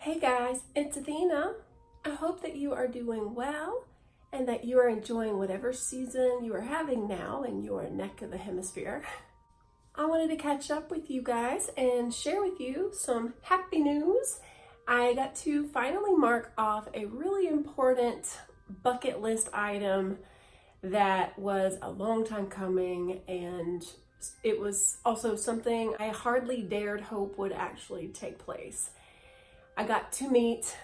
Hey guys, it's Athena. I hope that you are doing well and that you are enjoying whatever season you are having now in your neck of the hemisphere. I wanted to catch up with you guys and share with you some happy news. I got to finally mark off a really important bucket list item that was a long time coming, and it was also something I hardly dared hope would actually take place. I got to meet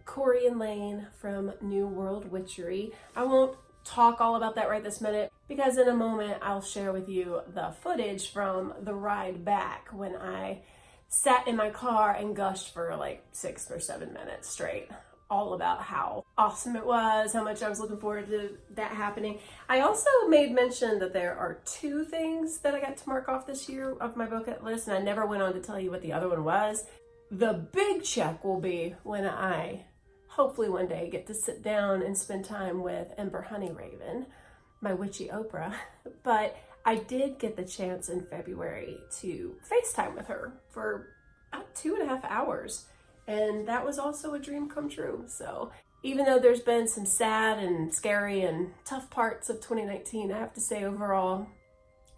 Cory and Laine from New World Witchery. I won't talk all about that right this minute because in a moment I'll share with you the footage from the ride back when I sat in my car and gushed for like 6 or 7 minutes straight, all about how awesome it was, how much I was looking forward to that happening. I also made mention that there are 2 things that I got to mark off this year of my bucket list, and I never went on to tell you what the other one was. The big check will be when I hopefully one day get to sit down and spend time with Ember Honeyraven, my witchy Oprah. But I did get the chance in February to FaceTime with her for about 2.5 hours. And that was also a dream come true. So even though there's been some sad and scary and tough parts of 2019, I have to say overall,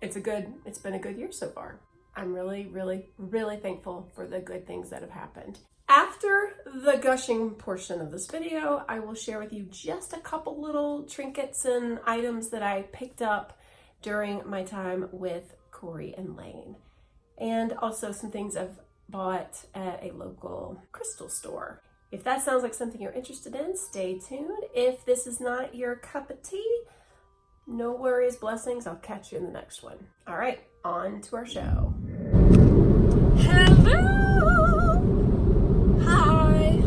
it's been a good year so far. I'm really, really, really thankful for the good things that have happened. After the gushing portion of this video, I will share with you just a couple little trinkets and items that I picked up during my time with Cory and Laine. And also some things I've bought at a local crystal store. If that sounds like something you're interested in, stay tuned. If this is not your cup of tea, no worries, blessings. I'll catch you in the next one. All right, on to our show. Hello! Hi!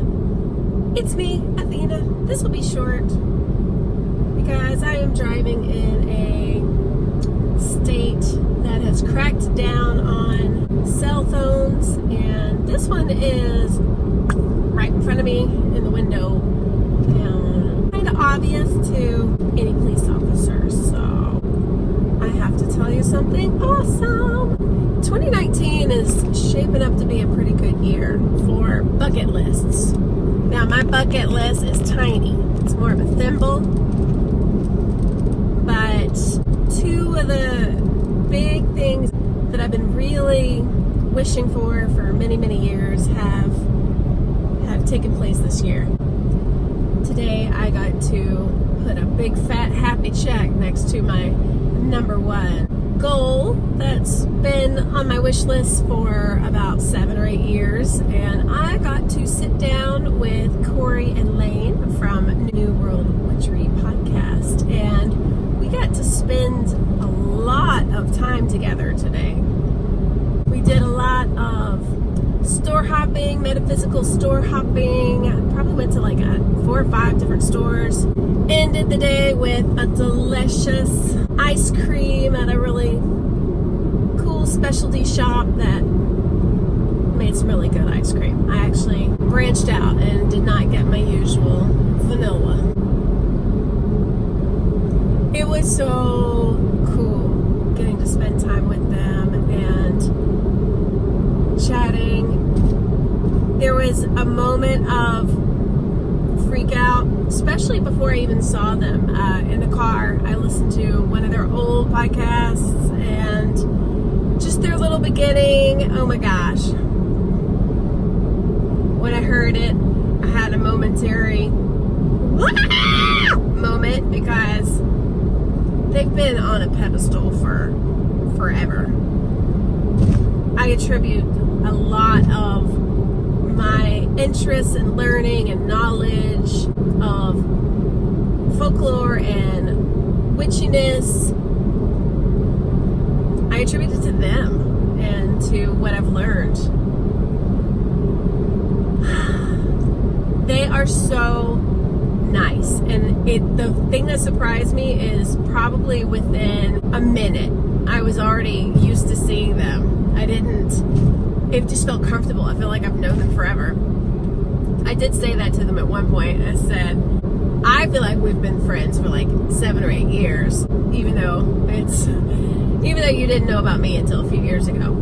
It's me, Athena. This will be short because I am driving in a state that has cracked down on cell phones, and this one is right in front of me in the window, and kind of obvious to any police officers. So I have to tell you something awesome. 2019 is shaping up to be a pretty good year for bucket lists. Now my bucket list is tiny. It's more of a thimble, but 2 of the big things that I've been really wishing for many, many years have taken place this year. Today I got to put a big fat happy check next to my number 1 goal that's been on my wish list for about 7 or 8 years, and I got to sit down with Cory and Laine from New World Witchery podcast, and we got to spend a lot of time together today. We did a lot of store hopping, metaphysical store hopping. I probably went to like 4 or 5 different stores. Ended the day with a delicious ice cream at a really cool specialty shop that made some really good ice cream. I actually branched out and did not get my usual vanilla. It was so cool getting to spend time with them and chatting. There was a moment of freak out, especially before I even saw them. In the car, I listened to one of their old podcasts and just their little beginning. Oh my gosh. When I heard it, I had a momentary moment because they've been on a pedestal for forever. I attribute a lot of my interest in learning and knowledge of folklore and witchiness, I attribute it to them and to what I've learned. They are so nice, and the thing that surprised me is probably within a minute I was already used to seeing them. It just felt comfortable. I feel like I've known them forever. I did say that to them at one point. I said, I feel like we've been friends for like 7 or 8 years, even though you didn't know about me until a few years ago.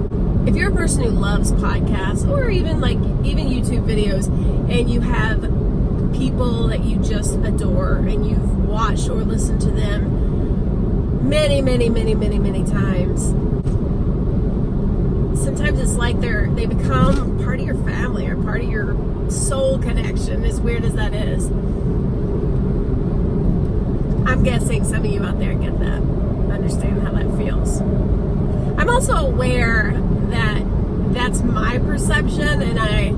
if you're a person who loves podcasts or even YouTube videos, and you have people that you just adore and you've watched or listened to them many times, sometimes it's like they become part of your family or part of your soul connection, as weird as that is. I'm guessing some of you out there get that, understand how that feels. I'm also aware that that's my perception, and I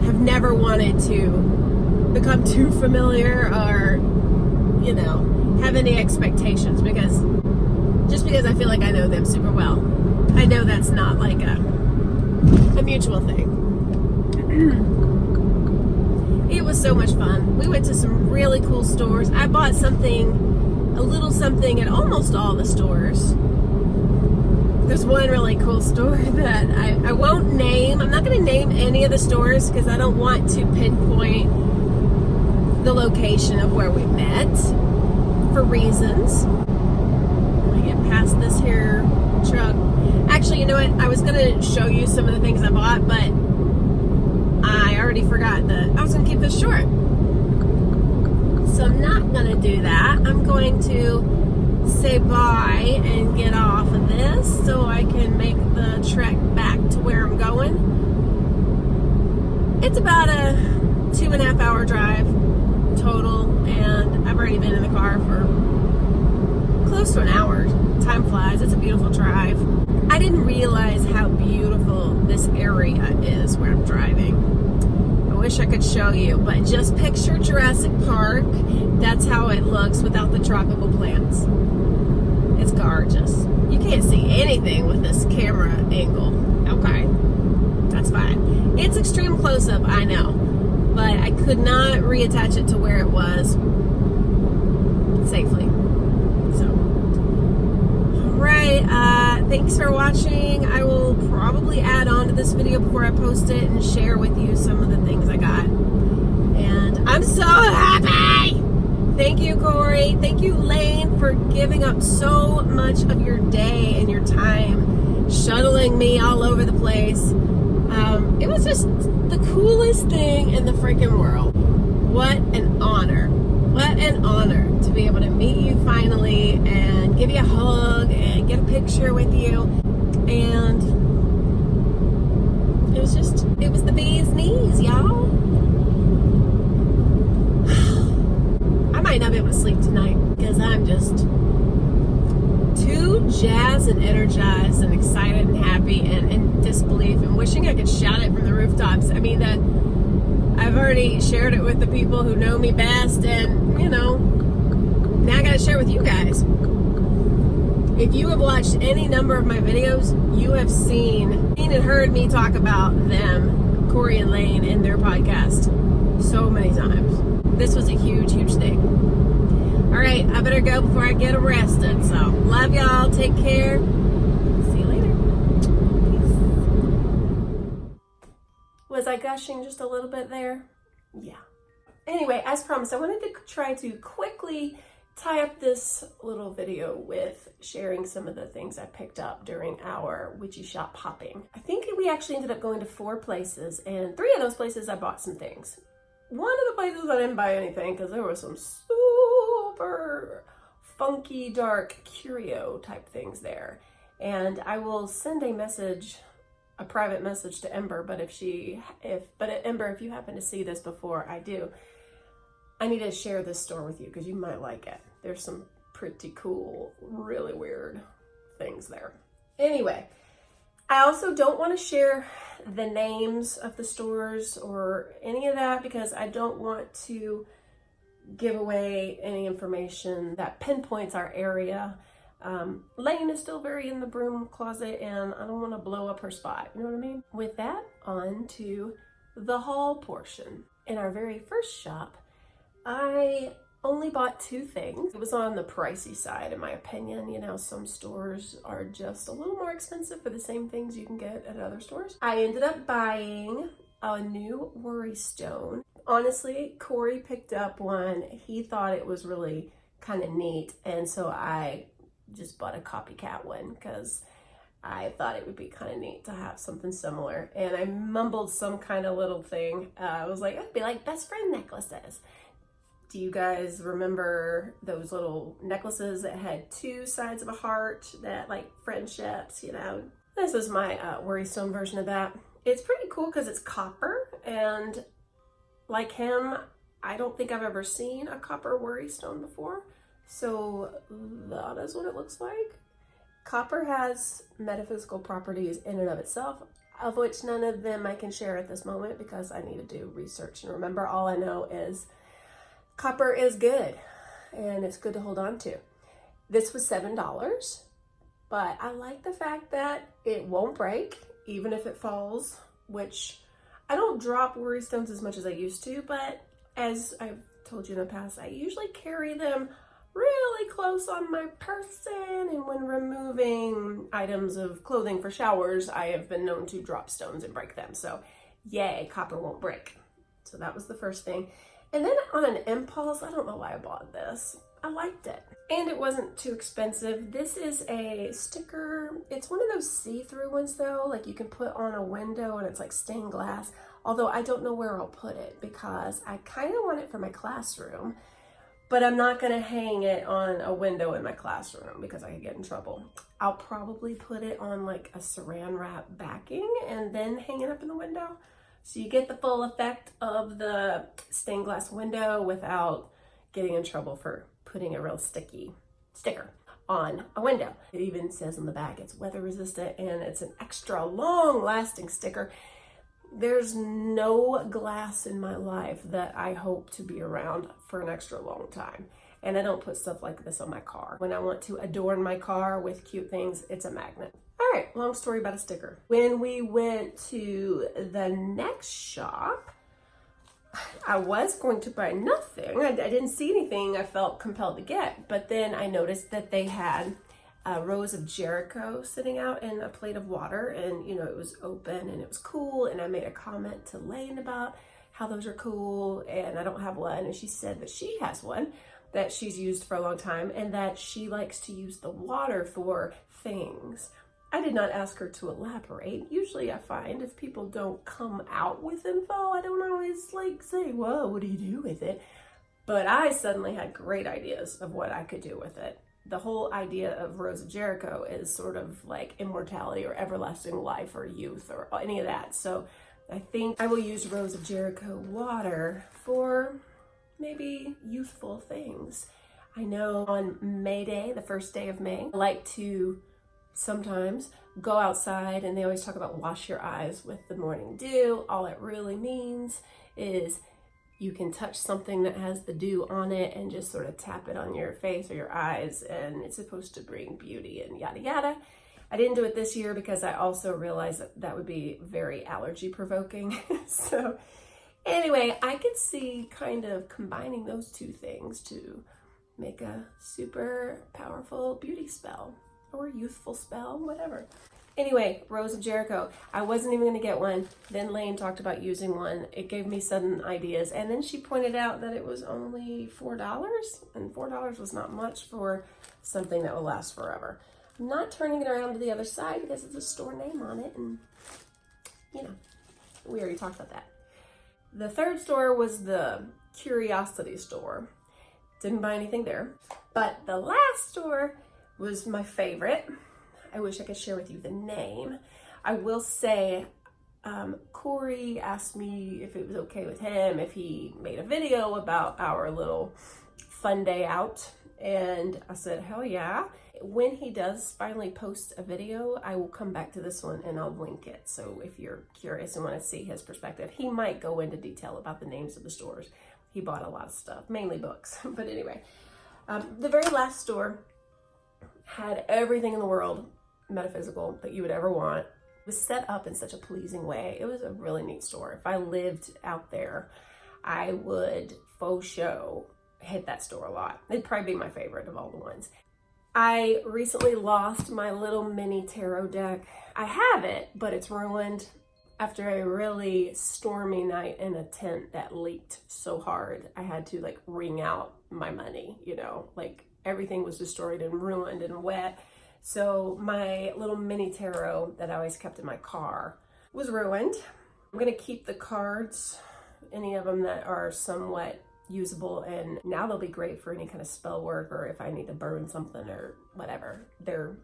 have never wanted to become too familiar or, have any expectations, because I feel like I know them super well. I know that's not like a mutual thing. It was so much fun. We went to some really cool stores. I bought a little something at almost all the stores. There's one really cool store that I won't name. I'm not going to name any of the stores because I don't want to pinpoint the location of where we met for reasons. Let me get past this here truck. Actually, you know what? I was going to show you some of the things I bought, but I already forgot that I was going to keep this short. So I'm not going to do that. I'm going to say bye and get off of this so I can make the trek back to where I'm going. It's about a 2.5 hour drive total, and I've already been in the car for close to an hour. Time flies. It's a beautiful drive. I didn't realize how beautiful this area is where I'm driving. I wish I could show you, but just picture Jurassic Park. That's how it looks without the tropical plants. It's gorgeous. You can't see anything with this camera angle. Okay, that's fine. It's extreme close-up, I know, but I could not reattach it to where it was safely. So, all right, thanks for watching. I will probably add on to this video before I post it and share with you some of the things I got. And I'm so happy! Thank you, Cory. Thank you, Laine, for giving up so much of your day and your time, shuttling me all over the place. It was just the coolest thing in the freaking world. What an honor. What an honor to be able to meet you finally and give you a hug and get a picture with you. And it was the bee's knees, y'all. I might not be able to sleep tonight because I'm just too jazzed and energized and excited and happy and in disbelief and wishing I could shout it from the rooftops. I mean, that I've already shared it with the people who know me best, and now I gotta share it with you guys. If you have watched any number of my videos, you have seen and heard me talk about them, Cory and Laine, in their podcast so many times. This was a huge thing. All right, I better go before I get arrested. So, love y'all. Take care. See you later. Peace. Was I gushing just a little bit there? Yeah. Anyway, as promised, I wanted to try to quickly tie up this little video with sharing some of the things I picked up during our witchy shop hopping. I think we actually ended up going to 4 places, and 3 of those places I bought some things. One of the places I didn't buy anything because there was some super funky, dark curio type things there. And I will send a private message to Ember, but Ember, if you happen to see this before I do, I need to share this store with you because you might like it. There's some pretty cool, really weird things there. Anyway, I also don't want to share the names of the stores or any of that because I don't want to give away any information that pinpoints our area. Laine is still very in the broom closet and I don't want to blow up her spot, you know what I mean? With that, on to the haul portion. In our very first shop, I only bought 2 things. It was on the pricey side, in my opinion. Some stores are just a little more expensive for the same things you can get at other stores. I ended up buying a new worry stone. Honestly, Cory picked up one. He thought it was really kind of neat, and so I just bought a copycat one because I thought it would be kind of neat to have something similar. And I mumbled some kind of little thing. I was like, it'd be like best friend necklaces. Do you guys remember those little necklaces that had two sides of a heart, that like friendships, you know? This is my worry stone version of that. It's pretty cool because it's copper, and like him, I don't think I've ever seen a copper worry stone before. So that is what it looks like. Copper has metaphysical properties in and of itself, of which none of them I can share at this moment because I need to do research. And remember, all I know is copper is good and it's good to hold on to. This was $7, but I like the fact that it won't break even if it falls, which I don't drop worry stones as much as I used to, but as I've told you in the past, I usually carry them really close on my person, and when removing items of clothing for showers, I have been known to drop stones and break them. So yay, copper won't break. So that was the first thing. And then on an impulse, I don't know why I bought this. I liked it. And it wasn't too expensive. This is a sticker. It's one of those see-through ones though, like you can put on a window and it's like stained glass. Although I don't know where I'll put it because I kind of want it for my classroom. But I'm not gonna hang it on a window in my classroom because I could get in trouble. I'll probably put it on like a saran wrap backing and then hang it up in the window. So you get the full effect of the stained glass window without getting in trouble for putting a real sticky sticker on a window. It even says on the back it's weather resistant and it's an extra long lasting sticker. There's no glass in my life that I hope to be around for an extra long time. And I don't put stuff like this on my car. When I want to adorn my car with cute things, it's a magnet. All right, long story about a sticker. When we went to the next shop, I was going to buy nothing. I didn't see anything I felt compelled to get, but then I noticed that they had a Rose of Jericho sitting out in a plate of water, and you know, it was open and it was cool, and I made a comment to Laine about how those are cool, and I don't have one, and she said that she has one that she's used for a long time and that she likes to use the water for things. I did not ask her to elaborate. Usually I find if people don't come out with info, I don't always like say, whoa, what do you do with it? But I suddenly had great ideas of what I could do with it. The whole idea of Rose of Jericho is sort of like immortality or everlasting life or youth or any of that. So I think I will use Rose of Jericho water for maybe youthful things. I know on May Day, the first day of May, I like to sometimes go outside, and they always talk about wash your eyes with the morning dew. All it really means is you can touch something that has the dew on it and just sort of tap it on your face or your eyes, and it's supposed to bring beauty and yada yada. I didn't do it this year because I also realized that that would be very allergy provoking. So anyway, I could see kind of combining those two things to make a super powerful beauty spell or youthful spell, whatever. Anyway, Rose of Jericho. I wasn't even gonna get one. Then Laine talked about using one. It gave me sudden ideas. And then she pointed out that it was only $4, and $4 was not much for something that will last forever. I'm not turning it around to the other side because it's a store name on it, and you know, we already talked about that. The third store was the Curiosity store. Didn't buy anything there. But the last store was my favorite. I wish I could share with you the name. I will say, Cory asked me if it was okay with him if he made a video about our little fun day out, and I said, hell yeah. When he does finally post a video, I will come back to this one and I'll link it. So if you're curious and want to see his perspective, he might go into detail about the names of the stores. He bought a lot of stuff, mainly books. But anyway, the very last store had everything in the world metaphysical that you would ever want. It was set up in such a pleasing way. It was a really neat store. If I lived out there, I would faux show hit that store a lot. It'd probably be my favorite of all the ones. I recently lost my little mini tarot deck. I have it, but it's ruined after a really stormy night in a tent that leaked so hard. I had to like wring out my money, you know, like everything was destroyed and ruined and wet. So my little mini tarot that I always kept in my car was ruined. I'm gonna keep the cards, any of them that are somewhat usable, and now they'll be great for any kind of spell work or if I need to burn something or whatever. They're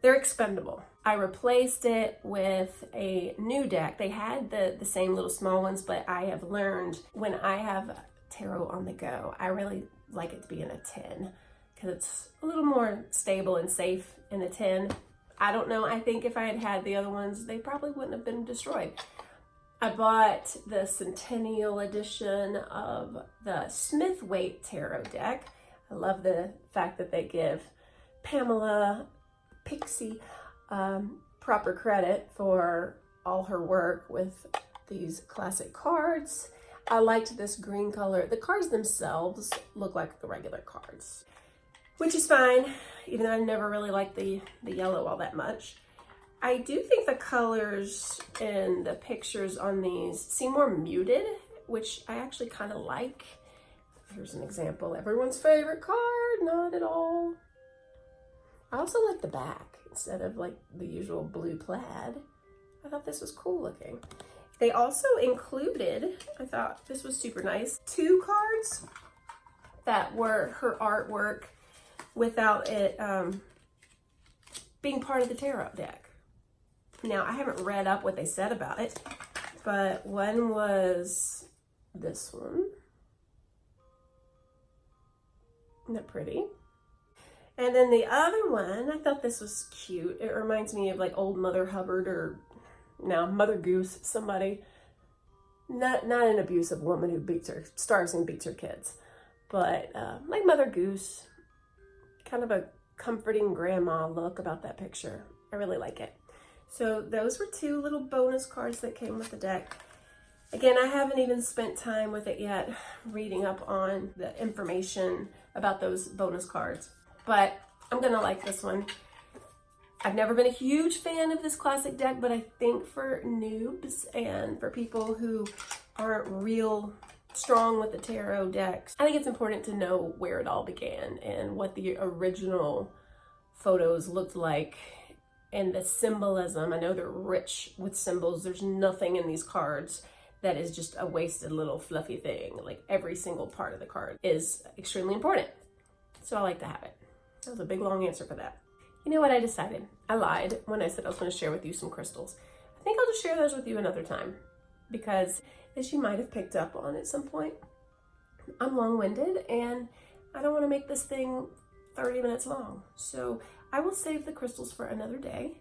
expendable. I replaced it with a new deck. They had the same little small ones, but I have learned when I have tarot on the go, I really like it to be in a tin because it's a little more stable and safe in a tin. I don't know, I think if I had had the other ones, they probably wouldn't have been destroyed. I bought the Centennial edition of the Smith-Waite Tarot deck. I love the fact that they give Pamela Pixie proper credit for all her work with these classic cards. I liked this green color. The cards themselves look like the regular cards, which is fine, even though I never really liked the yellow all that much. I do think the colors in the pictures on these seem more muted, which I actually kind of like. Here's an example. Everyone's favorite card, not at all. I also like the back instead of like the usual blue plaid. I thought this was cool looking. They also included, I thought this was super nice, 2 cards that were her artwork without it being part of the tarot deck. Now, I haven't read up what they said about it, but one was this one. Isn't that pretty? And then the other one, I thought this was cute. It reminds me of like old Mother Hubbard or now Mother Goose, somebody. Not an abusive woman who starves and beats her kids, but like Mother Goose, kind of a comforting grandma look about that picture. I really like it. So those were 2 little bonus cards that came with the deck. Again, I haven't even spent time with it yet, reading up on the information about those bonus cards, but I'm gonna like this one. I've never been a huge fan of this classic deck, but I think for noobs and for people who aren't real strong with the tarot decks, I think it's important to know where it all began and what the original photos looked like and the symbolism. I know they're rich with symbols. There's nothing in these cards that is just a wasted little fluffy thing. Like every single part of the card is extremely important. So I like to have it. That was a big long answer for that. You know what I decided? I lied when I said I was going to share with you some crystals. I think I'll just share those with you another time because, as you might have picked up on at some point, I'm long-winded and I don't want to make this thing 30 minutes long. So I will save the crystals for another day.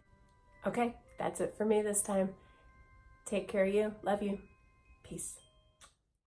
Okay, that's it for me this time. Take care of you. Love you. Peace.